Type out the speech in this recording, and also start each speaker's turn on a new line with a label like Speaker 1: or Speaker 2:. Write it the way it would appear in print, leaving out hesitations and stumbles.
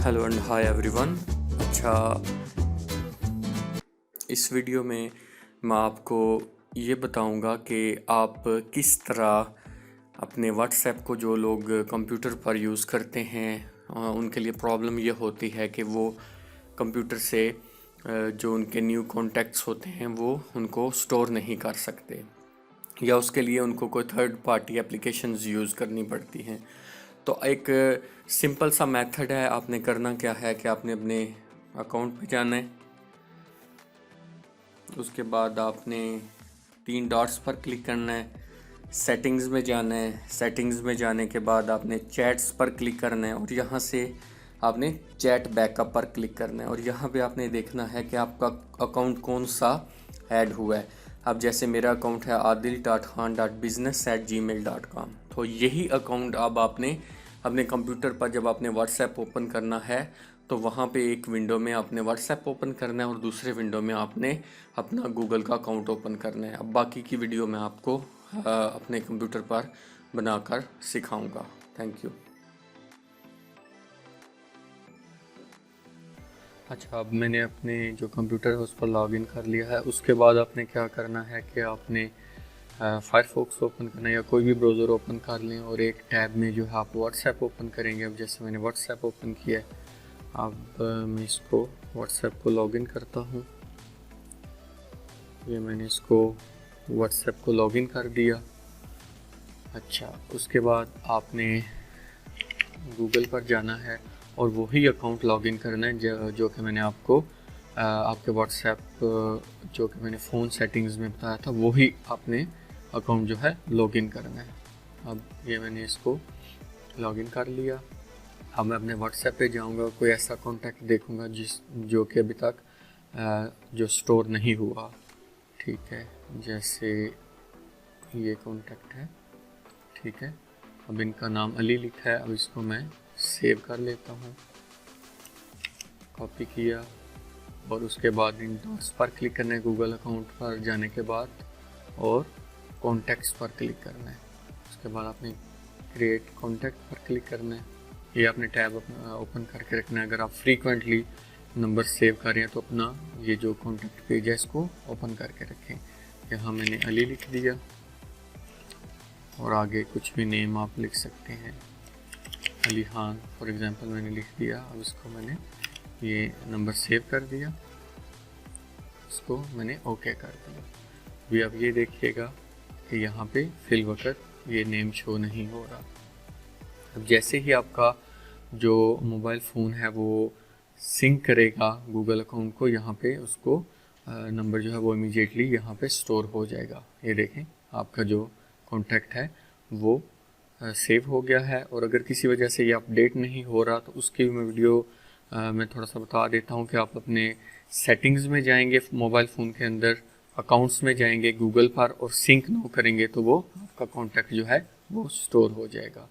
Speaker 1: Hello and hi everyone. अच्छा, इस video में मैं आपको ये बताऊंगा कि आप किस तरह अपने व्हाट्सएप को, जो लोग कंप्यूटर पर यूज़ करते हैं उनके लिए प्रॉब्लम ये होती है कि वो कंप्यूटर से जो उनके न्यू कॉन्टैक्ट्स होते हैं वो उनको स्टोर नहीं कर सकते, या उसके लिए उनको कोई थर्ड पार्टी एप्लीकेशंस यूज़ करनी पड़ती हैं। तो एक सिंपल सा मेथड है। आपने करना क्या है कि आपने अपने अकाउंट पे जाना है, उसके बाद आपने 3 डॉट्स पर क्लिक करना है, सेटिंग्स में जाना है, सेटिंग्स में जाने के बाद आपने चैट्स पर क्लिक करना है और यहाँ से आपने चैट बैकअप पर क्लिक करना है और यहाँ पे आपने देखना है कि आपका अकाउंट कौन सा ऐड हुआ है। अब जैसे मेरा अकाउंट है adil.khan.business@gmail.com, तो यही अकाउंट अब आपने अपने कंप्यूटर पर, जब आपने व्हाट्सएप ओपन करना है तो वहाँ पे एक विंडो में आपने व्हाट्सएप ओपन करना है और दूसरे विंडो में आपने अपना गूगल का अकाउंट ओपन करना है। अब बाकी की वीडियो मैं आपको अपने कंप्यूटर पर बनाकर सिखाऊंगा। Thank you. अच्छा, अब मैंने अपने जो कंप्यूटर है उस पर लॉगिन कर लिया है। उसके बाद आपने क्या करना है कि आपने फायरफॉक्स ओपन करना है या कोई भी ब्राउज़र ओपन कर लें और एक टैब में जो है आप व्हाट्सएप ओपन करेंगे। अब जैसे मैंने व्हाट्सएप ओपन किया है, अब मैं इसको व्हाट्सएप को लॉगिन करता हूँ। ये मैंने इसको व्हाट्सएप को लॉगिन कर दिया। अच्छा, उसके बाद आपने गूगल पर जाना है और वही अकाउंट लॉगिन करना है जो कि मैंने आपको आपके व्हाट्सएप जो कि मैंने फ़ोन सेटिंग्स में बताया था, वही आपने अकाउंट जो है लॉगिन करना है। अब ये मैंने इसको लॉगिन कर लिया। अब मैं अपने व्हाट्सएप पे जाऊंगा, कोई ऐसा कॉन्टैक्ट देखूंगा जो कि अभी तक जो स्टोर नहीं हुआ। ठीक है, जैसे ये कॉन्टैक्ट है। ठीक है, अब इनका नाम अली लिखा है। अब इसको मैं सेव कर लेता हूँ। कॉपी किया और उसके बाद इन डॉट्स पर क्लिक करना है गूगल अकाउंट पर जाने के बाद, और कॉन्टैक्ट्स पर क्लिक करना है। उसके बाद आपने क्रिएट कॉन्टैक्ट पर क्लिक करना है। ये आपने टैब ओपन करके रखना है। अगर आप फ्रीक्वेंटली नंबर सेव कर रहे हैं तो अपना ये जो कॉन्टैक्ट पेज है इसको ओपन करके रखें। यहाँ मैंने अली लिख दिया और आगे कुछ भी नेम आप लिख सकते हैं, अली खान फॉर एग्जांपल मैंने लिख दिया। अब इसको मैंने ये नंबर सेव कर दिया, इसको मैंने ओके कर दिया। भी अब ये देखिएगा कि यहाँ पे फिल वक्त ये नेम शो नहीं हो रहा। अब जैसे ही आपका जो मोबाइल फ़ोन है वो सिंक करेगा गूगल अकाउंट को, यहाँ पे उसको नंबर जो है वो इमीडिएटली यहाँ पे स्टोर हो जाएगा। ये देखें, आपका जो कॉन्टैक्ट है वो सेव हो गया है। और अगर किसी वजह से ये अपडेट नहीं हो रहा तो उसकी भी मैं वीडियो मैं थोड़ा सा बता देता हूँ कि आप अपने सेटिंग्स में जाएंगे मोबाइल फ़ोन के अंदर, अकाउंट्स में जाएंगे गूगल पर और सिंक नो करेंगे तो वो आपका कॉन्टैक्ट जो है वो स्टोर हो जाएगा।